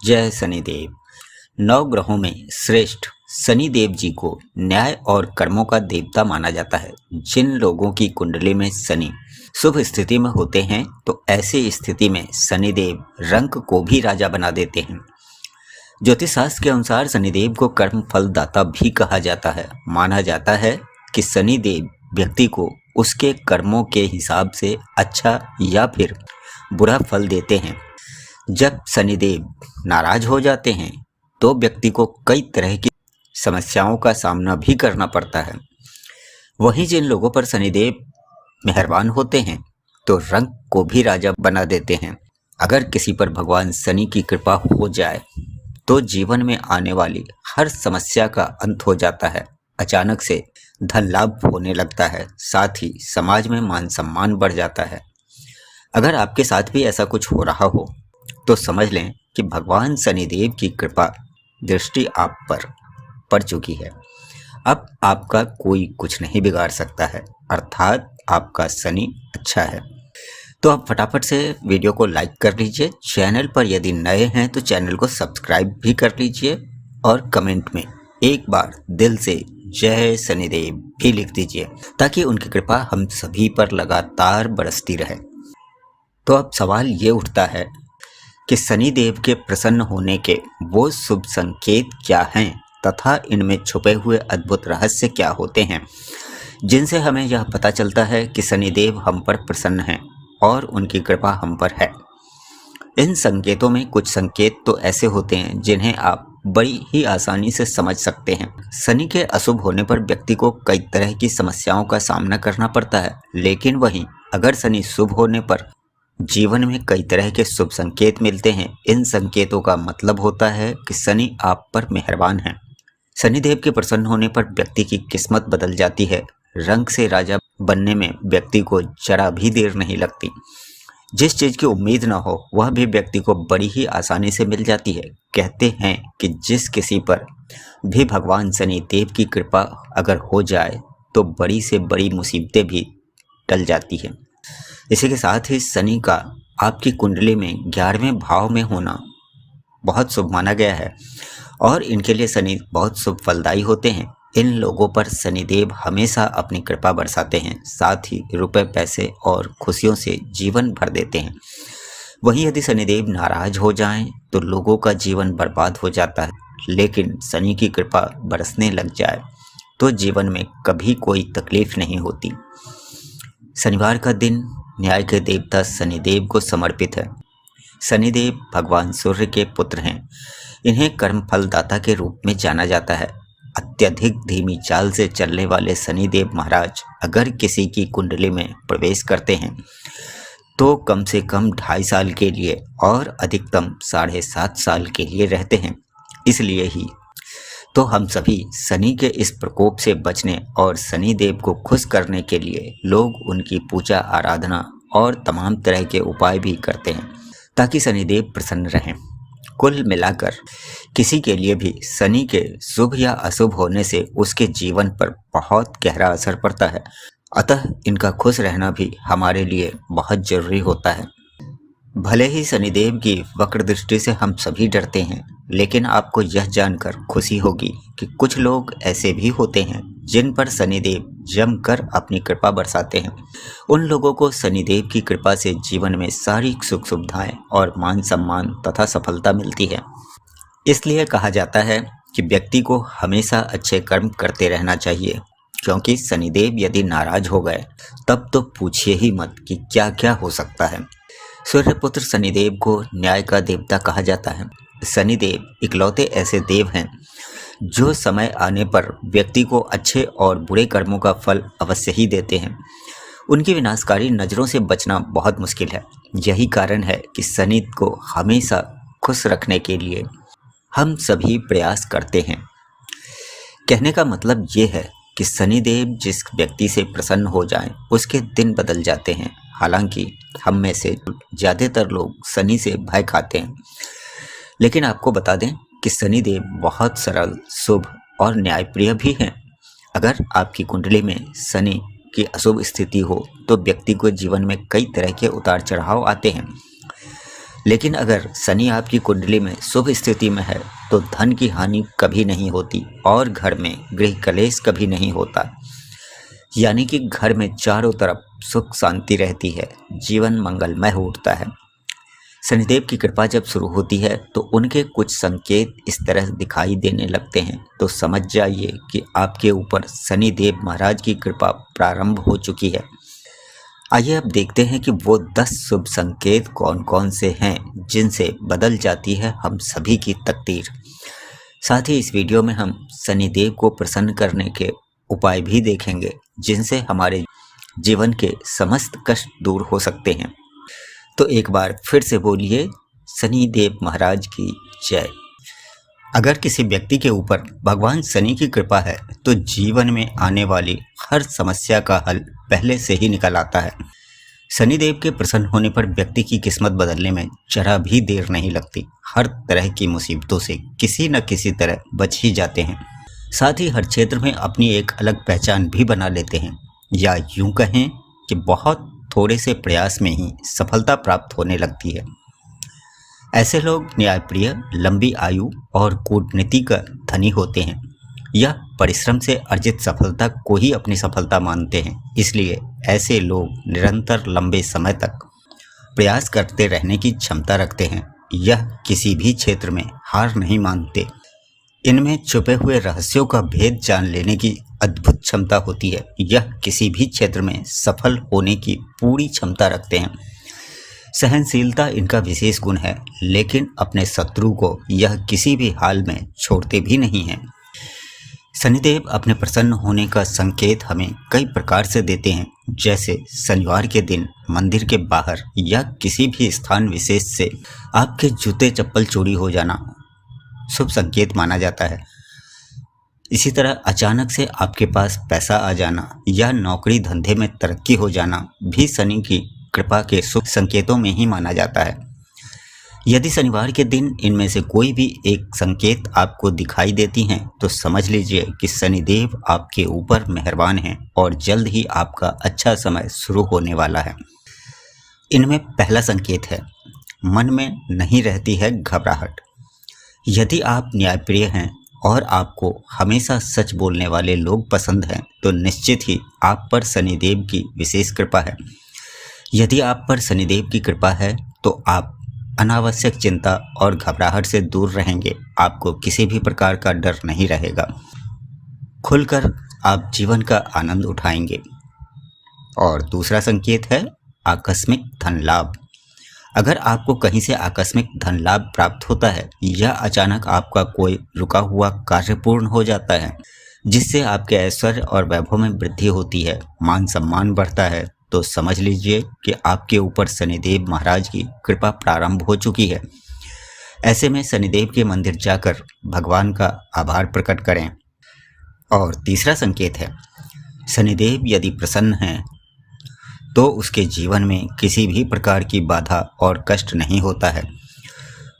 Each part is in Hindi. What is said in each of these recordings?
जय शनिदेव। नौ ग्रहों में श्रेष्ठ शनिदेव जी को न्याय और कर्मों का देवता माना जाता है। जिन लोगों की कुंडली में शनि शुभ स्थिति में होते हैं तो ऐसी स्थिति में शनिदेव रंक को भी राजा बना देते हैं। ज्योतिष शास्त्र के अनुसार शनिदेव को कर्म फल दाता भी कहा जाता है। माना जाता है कि शनिदेव व्यक्ति को उसके कर्मों के हिसाब से अच्छा या फिर बुरा फल देते हैं। जब शनिदेव नाराज हो जाते हैं तो व्यक्ति को कई तरह की समस्याओं का सामना भी करना पड़ता है। वहीं जिन लोगों पर शनिदेव मेहरबान होते हैं तो रंक को भी राजा बना देते हैं। अगर किसी पर भगवान शनि की कृपा हो जाए तो जीवन में आने वाली हर समस्या का अंत हो जाता है। अचानक से धन लाभ होने लगता है, साथ ही समाज में मान सम्मान बढ़ जाता है। अगर आपके साथ भी ऐसा कुछ हो रहा हो तो समझ लें कि भगवान शनिदेव की कृपा दृष्टि आप पर पड़ चुकी है। अब आपका कोई कुछ नहीं बिगाड़ सकता है, अर्थात आपका शनि अच्छा है। तो आप फटाफट से वीडियो को लाइक कर लीजिए। चैनल पर यदि नए हैं तो चैनल को सब्सक्राइब भी कर लीजिए और कमेंट में एक बार दिल से जय शनिदेव भी लिख दीजिए ताकि उनकी कृपा हम सभी पर लगातार बरसती रहे। तो अब सवाल ये उठता है कि शनिदेव के प्रसन्न होने के वो शुभ संकेत क्या हैं तथा इनमें छुपे हुए अद्भुत रहस्य क्या होते हैं जिनसे हमें यह पता चलता है कि शनिदेव हम पर प्रसन्न हैं और उनकी कृपा हम पर है। इन संकेतों में कुछ संकेत तो ऐसे होते हैं जिन्हें आप बड़ी ही आसानी से समझ सकते हैं। शनि के अशुभ होने पर व्यक्ति को कई तरह की समस्याओं का सामना करना पड़ता है, लेकिन वहीं अगर शनि शुभ होने पर जीवन में कई तरह के शुभ संकेत मिलते हैं। इन संकेतों का मतलब होता है कि शनि आप पर मेहरबान है। शनिदेव के प्रसन्न होने पर व्यक्ति की किस्मत बदल जाती है। रंक से राजा बनने में व्यक्ति को जरा भी देर नहीं लगती। जिस चीज की उम्मीद न हो वह भी व्यक्ति को बड़ी ही आसानी से मिल जाती है। कहते हैं कि जिस किसी पर भी भगवान शनिदेव की कृपा अगर हो जाए तो बड़ी से बड़ी मुसीबतें भी टल जाती है। इसी के साथ ही शनि का आपकी कुंडली में 11वें भाव में होना बहुत शुभ माना गया है और इनके लिए शनि बहुत शुभ फलदायी होते हैं। इन लोगों पर शनिदेव हमेशा अपनी कृपा बरसाते हैं, साथ ही रुपए पैसे और खुशियों से जीवन भर देते हैं। वहीं यदि शनिदेव नाराज हो जाएं तो लोगों का जीवन बर्बाद हो जाता है, लेकिन शनि की कृपा बरसने लग जाए तो जीवन में कभी कोई तकलीफ नहीं होती। शनिवार का दिन न्याय के देवता शनिदेव को समर्पित है। शनिदेव भगवान सूर्य के पुत्र हैं। इन्हें कर्म फलदाता के रूप में जाना जाता है। अत्यधिक धीमी चाल से चलने वाले शनिदेव महाराज अगर किसी की कुंडली में प्रवेश करते हैं तो कम से कम 2.5 साल के लिए और अधिकतम 7.5 साल के लिए रहते हैं। इसलिए ही तो हम सभी शनि के इस प्रकोप से बचने और शनि देव को खुश करने के लिए लोग उनकी पूजा आराधना और तमाम तरह के उपाय भी करते हैं ताकि शनिदेव प्रसन्न रहें। कुल मिलाकर किसी के लिए भी शनि के शुभ या अशुभ होने से उसके जीवन पर बहुत गहरा असर पड़ता है। अतः इनका खुश रहना भी हमारे लिए बहुत जरूरी होता है। भले ही शनिदेव की वक्र दृष्टि से हम सभी डरते हैं, लेकिन आपको यह जानकर खुशी होगी कि कुछ लोग ऐसे भी होते हैं जिन पर शनिदेव जमकर अपनी कृपा बरसाते हैं। उन लोगों को शनिदेव की कृपा से जीवन में सारी सुख सुविधाएं और मान सम्मान तथा सफलता मिलती है। इसलिए कहा जाता है कि व्यक्ति को हमेशा अच्छे कर्म करते रहना चाहिए, क्योंकि शनिदेव यदि नाराज हो गए तब तो पूछिए ही मत कि क्या क्या हो सकता है। सूर्यपुत्र शनिदेव को न्याय का देवता कहा जाता है। शनिदेव इकलौते ऐसे देव हैं जो समय आने पर व्यक्ति को अच्छे और बुरे कर्मों का फल अवश्य ही देते हैं। उनकी विनाशकारी नज़रों से बचना बहुत मुश्किल है। यही कारण है कि शनि को हमेशा खुश रखने के लिए हम सभी प्रयास करते हैं। कहने का मतलब ये है कि शनिदेव जिस व्यक्ति से प्रसन्न हो जाएं, उसके दिन बदल जाते हैं। हालांकि हम में से ज़्यादातर लोग शनि से भय खाते हैं, लेकिन आपको बता दें कि शनिदेव बहुत सरल, शुभ और न्यायप्रिय भी हैं। अगर आपकी कुंडली में शनि की अशुभ स्थिति हो तो व्यक्ति को जीवन में कई तरह के उतार चढ़ाव आते हैं। लेकिन अगर शनि आपकी कुंडली में शुभ स्थिति में है तो धन की हानि कभी नहीं होती और घर में गृह कलेश कभी नहीं होता। यानी कि घर में चारों तरफ सुख शांति रहती है, जीवन मंगलमय उठता है। शनिदेव की कृपा जब शुरू होती है तो उनके कुछ संकेत इस तरह दिखाई देने लगते हैं, तो समझ जाइए कि आपके ऊपर शनिदेव महाराज की कृपा प्रारंभ हो चुकी है। आइए अब देखते हैं कि वो 10 शुभ संकेत कौन कौन से हैं जिनसे बदल जाती है हम सभी की तकदीर। साथ ही इस वीडियो में हम शनिदेव को प्रसन्न करने के उपाय भी देखेंगे जिनसे हमारे जीवन के समस्त कष्ट दूर हो सकते हैं। तो एक बार फिर से बोलिए, शनिदेव महाराज की जय। अगर किसी व्यक्ति के ऊपर भगवान शनि की कृपा है तो जीवन में आने वाली हर समस्या का हल पहले से ही निकल आता है। शनिदेव के प्रसन्न होने पर व्यक्ति की किस्मत बदलने में जरा भी देर नहीं लगती। हर तरह की मुसीबतों से किसी न किसी तरह बच ही जाते हैं। साथ ही हर क्षेत्र में अपनी एक अलग पहचान भी बना लेते हैं, या यूं कहें कि बहुत थोड़े से प्रयास में ही सफलता प्राप्त होने लगती है। ऐसे लोग न्यायप्रिय, लंबी आयु और कूटनीति का धनी होते हैं। यह परिश्रम से अर्जित सफलता को ही अपनी सफलता मानते हैं। इसलिए ऐसे लोग निरंतर लंबे समय तक प्रयास करते रहने की क्षमता रखते हैं। यह किसी भी क्षेत्र में हार नहीं मानते। इनमें छुपे हुए रहस्यों का भेद जान लेने की अद्भुत क्षमता होती है। यह किसी भी क्षेत्र में सफल होने की पूरी क्षमता रखते हैं। सहनशीलता इनका विशेष गुण है, लेकिन अपने शत्रु को यह किसी भी हाल में छोड़ते भी नहीं हैं। शनिदेव अपने प्रसन्न होने का संकेत हमें कई प्रकार से देते हैं, जैसे शनिवार के दिन मंदिर के बाहर या किसी भी स्थान विशेष से आपके जूते चप्पल चोरी हो जाना शुभ संकेत माना जाता है। इसी तरह अचानक से आपके पास पैसा आ जाना या नौकरी धंधे में तरक्की हो जाना भी शनि की कृपा के शुभ संकेतों में ही माना जाता है। यदि शनिवार के दिन इनमें से कोई भी एक संकेत आपको दिखाई देती हैं तो समझ लीजिए कि शनिदेव आपके ऊपर मेहरबान हैं और जल्द ही आपका अच्छा समय शुरू होने वाला है। इनमें पहला संकेत है, मन में नहीं रहती है घबराहट। यदि आप न्यायप्रिय हैं और आपको हमेशा सच बोलने वाले लोग पसंद हैं तो निश्चित ही आप पर शनिदेव की विशेष कृपा है। यदि आप पर शनिदेव की कृपा है तो आप अनावश्यक चिंता और घबराहट से दूर रहेंगे। आपको किसी भी प्रकार का डर नहीं रहेगा। खुलकर आप जीवन का आनंद उठाएंगे। और दूसरा संकेत है आकस्मिक धन लाभ। अगर आपको कहीं से आकस्मिक धन लाभ प्राप्त होता है या अचानक आपका कोई रुका हुआ कार्य पूर्ण हो जाता है जिससे आपके ऐश्वर्य और वैभव में वृद्धि होती है, मान सम्मान बढ़ता है, तो समझ लीजिए कि आपके ऊपर शनिदेव महाराज की कृपा प्रारंभ हो चुकी है। ऐसे में शनिदेव के मंदिर जाकर भगवान का आभार प्रकट करें। और तीसरा संकेत है, शनिदेव यदि प्रसन्न हैं तो उसके जीवन में किसी भी प्रकार की बाधा और कष्ट नहीं होता है।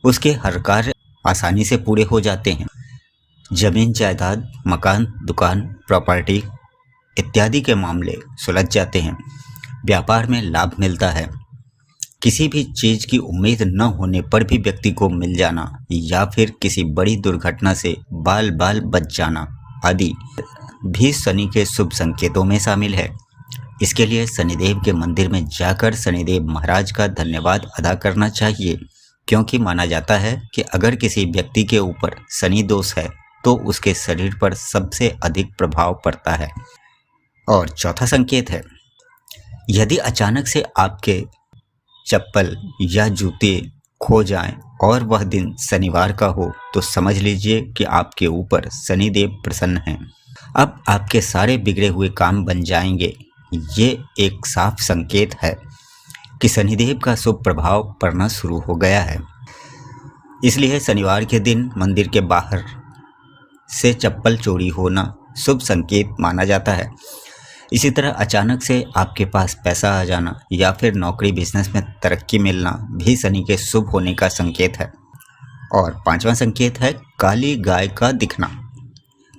उसके हर कार्य आसानी से पूरे हो जाते हैं। जमीन जायदाद, मकान, दुकान, प्रॉपर्टी इत्यादि के मामले सुलझ जाते हैं। व्यापार में लाभ मिलता है। किसी भी चीज की उम्मीद न होने पर भी व्यक्ति को मिल जाना या फिर किसी बड़ी दुर्घटना से बाल बाल बच जाना आदि भी शनि के शुभ संकेतों में शामिल है। इसके लिए शनिदेव के मंदिर में जाकर शनिदेव महाराज का धन्यवाद अदा करना चाहिए, क्योंकि माना जाता है कि अगर किसी व्यक्ति के ऊपर शनि दोष है तो उसके शरीर पर सबसे अधिक प्रभाव पड़ता है। और चौथा संकेत है, यदि अचानक से आपके चप्पल या जूते खो जाएं और वह दिन शनिवार का हो तो समझ लीजिए कि आपके ऊपर शनिदेव प्रसन्न हैं। अब आपके सारे बिगड़े हुए काम बन जाएंगे। ये एक साफ संकेत है कि शनिदेव का शुभ प्रभाव पड़ना शुरू हो गया है। इसलिए शनिवार के दिन मंदिर के बाहर से चप्पल चोरी होना शुभ संकेत माना जाता है। इसी तरह अचानक से आपके पास पैसा आ जाना या फिर नौकरी बिजनेस में तरक्की मिलना भी शनि के शुभ होने का संकेत है। और पांचवा संकेत है काली गाय का दिखना।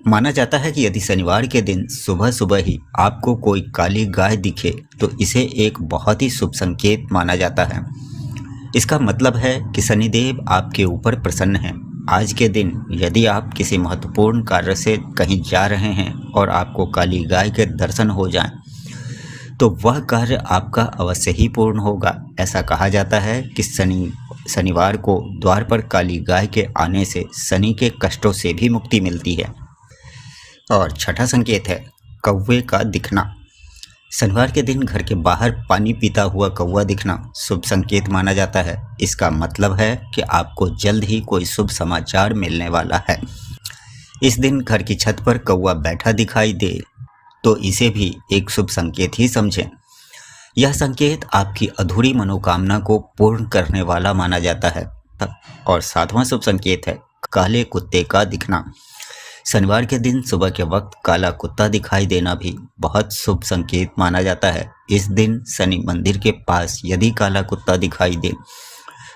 माना जाता है कि यदि शनिवार के दिन सुबह सुबह ही आपको कोई काली गाय दिखे तो इसे एक बहुत ही शुभ संकेत माना जाता है। इसका मतलब है कि शनिदेव आपके ऊपर प्रसन्न हैं। आज के दिन यदि आप किसी महत्वपूर्ण कार्य से कहीं जा रहे हैं और आपको काली गाय के दर्शन हो जाएं, तो वह कार्य आपका अवश्य ही पूर्ण होगा। ऐसा कहा जाता है कि शनिवार को द्वार पर काली गाय के आने से शनि के कष्टों से भी मुक्ति मिलती है। और छठा संकेत है कौवे का दिखना। शनिवार के दिन घर के बाहर पानी पीता हुआ कौवा दिखना शुभ संकेत माना जाता है। इसका मतलब है कि आपको जल्द ही कोई शुभ समाचार मिलने वाला है। इस दिन घर की छत पर कौवा बैठा दिखाई दे तो इसे भी एक शुभ संकेत ही समझें। यह संकेत आपकी अधूरी मनोकामना को पूर्ण करने वाला माना जाता है। और सातवां शुभ संकेत है काले कुत्ते का दिखना। शनिवार के दिन सुबह के वक्त काला कुत्ता दिखाई देना भी बहुत शुभ संकेत माना जाता है। इस दिन शनि मंदिर के पास यदि काला कुत्ता दिखाई दे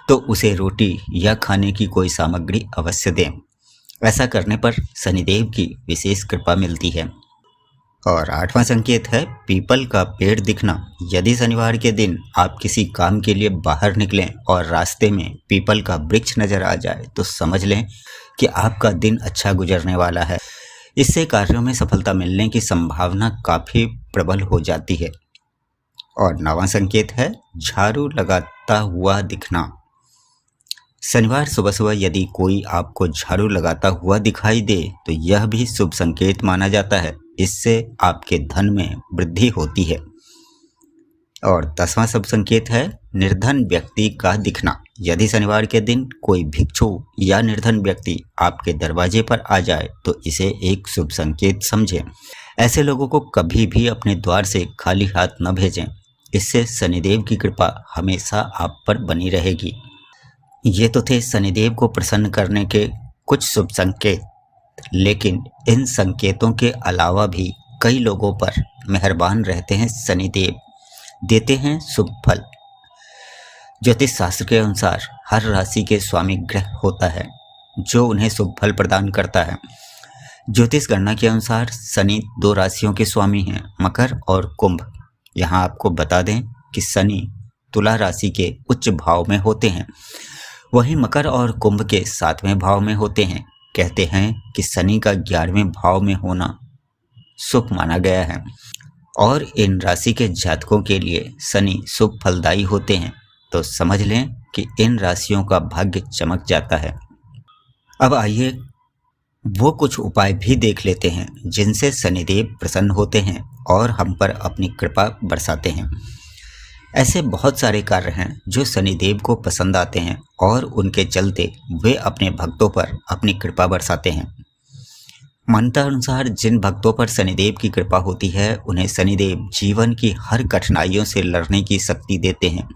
तो उसे रोटी या खाने की कोई सामग्री अवश्य दें। ऐसा करने पर शनिदेव की विशेष कृपा मिलती है। और आठवां संकेत है पीपल का पेड़ दिखना। यदि शनिवार के दिन आप किसी काम के लिए बाहर निकलें और रास्ते में पीपल का वृक्ष नजर आ जाए तो समझ लें कि आपका दिन अच्छा गुजरने वाला है। इससे कार्यों में सफलता मिलने की संभावना काफ़ी प्रबल हो जाती है। और नौवां संकेत है झाड़ू लगाता हुआ दिखना। शनिवार सुबह सुबह यदि कोई आपको झाड़ू लगाता हुआ दिखाई दे तो यह भी शुभ संकेत माना जाता है। इससे आपके धन में वृद्धि होती है। और 10वां शुभ संकेत है निर्धन व्यक्ति का दिखना। यदि शनिवार के दिन कोई भिक्षु या निर्धन व्यक्ति आपके दरवाजे पर आ जाए तो इसे एक शुभ संकेत समझें। ऐसे लोगों को कभी भी अपने द्वार से खाली हाथ न भेजें। इससे शनिदेव की कृपा हमेशा आप पर बनी रहेगी। ये तो थे शनिदेव को प्रसन्न करने के कुछ शुभ संकेत, लेकिन इन संकेतों के अलावा भी कई लोगों पर मेहरबान रहते हैं शनिदेव, देते हैं शुभ फल। ज्योतिष शास्त्र के अनुसार हर राशि के स्वामी ग्रह होता है जो उन्हें शुभ फल प्रदान करता है। ज्योतिष गणना के अनुसार शनि 2 राशियों के स्वामी हैं, मकर और कुंभ। यहाँ आपको बता दें कि शनि तुला राशि के उच्च भाव में होते हैं, वहीं मकर और कुंभ के 7वें भाव में होते हैं। कहते हैं कि शनि का 11वें भाव में होना शुभ माना गया है और इन राशि के जातकों के लिए शनि शुभ फलदायी होते हैं। तो समझ लें कि इन राशियों का भाग्य चमक जाता है। अब आइए वो कुछ उपाय भी देख लेते हैं जिनसे शनिदेव प्रसन्न होते हैं और हम पर अपनी कृपा बरसाते हैं। ऐसे बहुत सारे कार्य हैं जो शनिदेव को पसंद आते हैं और उनके चलते वे अपने भक्तों पर अपनी कृपा बरसाते हैं। मान्यता अनुसार जिन भक्तों पर शनिदेव की कृपा होती है उन्हें शनिदेव जीवन की हर कठिनाइयों से लड़ने की शक्ति देते हैं।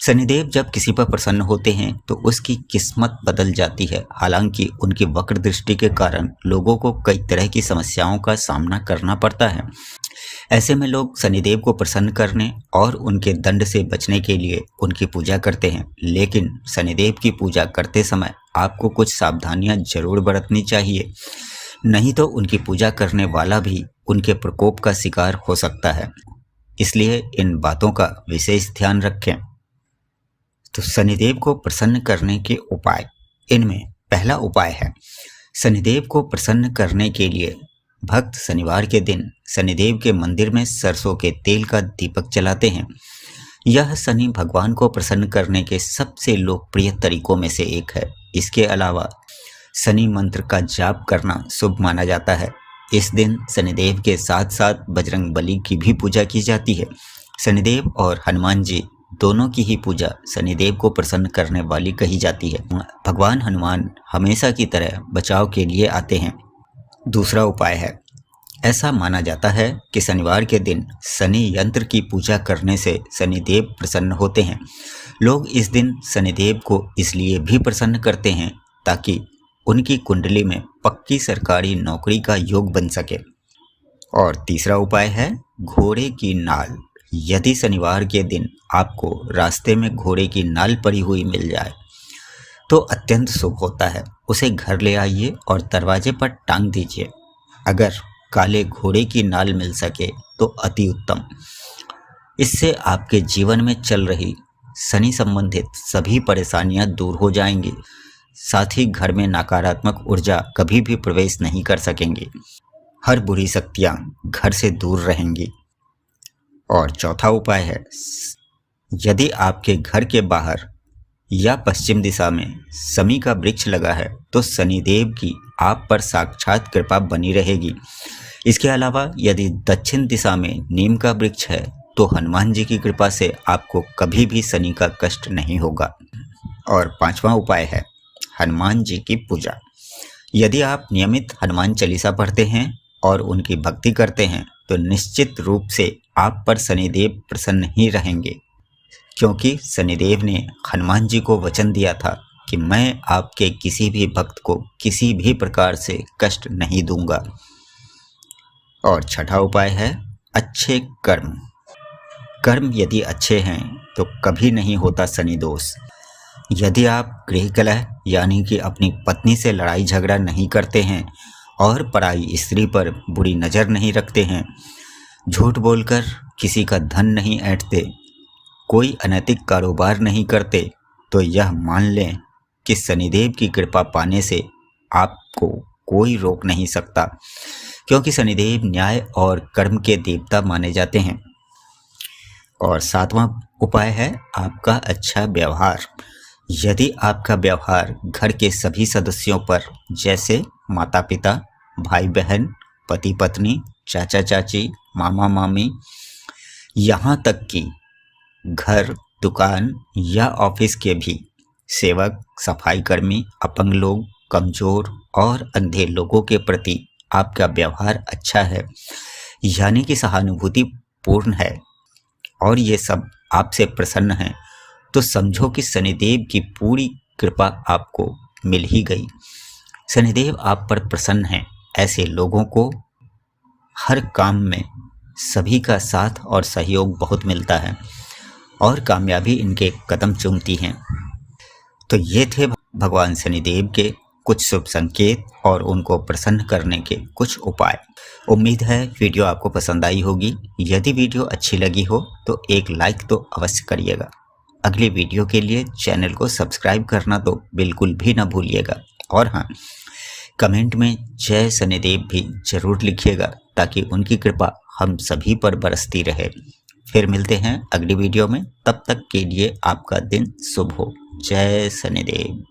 शनिदेव जब किसी पर प्रसन्न होते हैं तो उसकी किस्मत बदल जाती है। हालांकि उनकी वक्र दृष्टि के कारण लोगों को कई तरह की समस्याओं का सामना करना पड़ता है। ऐसे में लोग शनिदेव को प्रसन्न करने और उनके दंड से बचने के लिए उनकी पूजा करते हैं। लेकिन शनिदेव की पूजा करते समय आपको कुछ सावधानियां जरूर बरतनी चाहिए, नहीं तो उनकी पूजा करने वाला भी उनके प्रकोप का शिकार हो सकता है। इसलिए इन बातों का विशेष ध्यान रखें। तो शनिदेव को प्रसन्न करने के उपाय, इनमें पहला उपाय है शनिदेव को प्रसन्न करने के लिए भक्त शनिवार के दिन शनिदेव के मंदिर में सरसों के तेल का दीपक जलाते हैं। यह शनि भगवान को प्रसन्न करने के सबसे लोकप्रिय तरीकों में से एक है। इसके अलावा शनि मंत्र का जाप करना शुभ माना जाता है। इस दिन शनिदेव के साथ साथ बजरंग बली की भी पूजा की जाती है। शनिदेव और हनुमान जी दोनों की ही पूजा शनिदेव को प्रसन्न करने वाली कही जाती है। भगवान हनुमान हमेशा की तरह बचाव के लिए आते हैं। दूसरा उपाय है, ऐसा माना जाता है कि शनिवार के दिन शनि यंत्र की पूजा करने से शनिदेव प्रसन्न होते हैं। लोग इस दिन शनिदेव को इसलिए भी प्रसन्न करते हैं ताकि उनकी कुंडली में पक्की सरकारी नौकरी का योग बन सके। और तीसरा उपाय है घोड़े की नाल। यदि शनिवार के दिन आपको रास्ते में घोड़े की नाल पड़ी हुई मिल जाए तो अत्यंत शुभ होता है। उसे घर ले आइए और दरवाजे पर टांग दीजिए। अगर काले घोड़े की नाल मिल सके तो अति उत्तम। इससे आपके जीवन में चल रही शनि संबंधित सभी परेशानियां दूर हो जाएंगी। साथ ही घर में नकारात्मक ऊर्जा कभी भी प्रवेश नहीं कर सकेंगी। हर बुरी शक्तियां घर से दूर रहेंगी। और चौथा उपाय है, यदि आपके घर के बाहर या पश्चिम दिशा में शमी का वृक्ष लगा है तो शनिदेव की आप पर साक्षात कृपा बनी रहेगी। इसके अलावा यदि दक्षिण दिशा में नीम का वृक्ष है तो हनुमान जी की कृपा से आपको कभी भी शनि का कष्ट नहीं होगा। और पांचवा उपाय है हनुमान जी की पूजा। यदि आप नियमित हनुमान चालीसा पढ़ते हैं और उनकी भक्ति करते हैं तो निश्चित रूप से आप पर शनिदेव प्रसन्न ही रहेंगे, क्योंकि शनिदेव ने हनुमान जी को वचन दिया था कि मैं आपके किसी भी भक्त को किसी भी प्रकार से कष्ट नहीं दूंगा। और छठा उपाय है अच्छे कर्म। कर्म यदि अच्छे हैं तो कभी नहीं होता शनि दोष। यदि आप गृह कलह यानी कि अपनी पत्नी से लड़ाई झगड़ा नहीं करते हैं और पराई स्त्री पर बुरी नज़र नहीं रखते हैं, झूठ बोलकर किसी का धन नहीं ऐंठते, कोई अनैतिक कारोबार नहीं करते, तो यह मान लें कि शनिदेव की कृपा पाने से आपको कोई रोक नहीं सकता, क्योंकि शनिदेव न्याय और कर्म के देवता माने जाते हैं। और सातवां उपाय है आपका अच्छा व्यवहार। यदि आपका व्यवहार घर के सभी सदस्यों पर, जैसे माता पिता, भाई बहन, पति पत्नी, चाचा चाची, मामा मामी, यहाँ तक कि घर, दुकान या ऑफिस के भी सेवक, सफाई कर्मी, अपंग लोग, कमजोर और अंधे लोगों के प्रति आपका व्यवहार अच्छा है, यानी कि सहानुभूति पूर्ण है, और ये सब आपसे प्रसन्न हैं, तो समझो कि शनिदेव की पूरी कृपा आपको मिल ही गई। शनिदेव आप पर प्रसन्न हैं। ऐसे लोगों को हर काम में सभी का साथ और सहयोग बहुत मिलता है और कामयाबी इनके कदम चूमती हैं। तो ये थे भगवान शनिदेव के कुछ शुभ संकेत और उनको प्रसन्न करने के कुछ उपाय। उम्मीद है वीडियो आपको पसंद आई होगी। यदि वीडियो अच्छी लगी हो तो एक लाइक तो अवश्य करिएगा। अगली वीडियो के लिए चैनल को सब्सक्राइब करना तो बिल्कुल भी ना भूलिएगा। और हाँ, कमेंट में जय शनिदेव भी जरूर लिखिएगा, ताकि उनकी कृपा हम सभी पर बरसती रहे। फिर मिलते हैं अगली वीडियो में। तब तक के लिए आपका दिन शुभ हो। जय शनिदेव।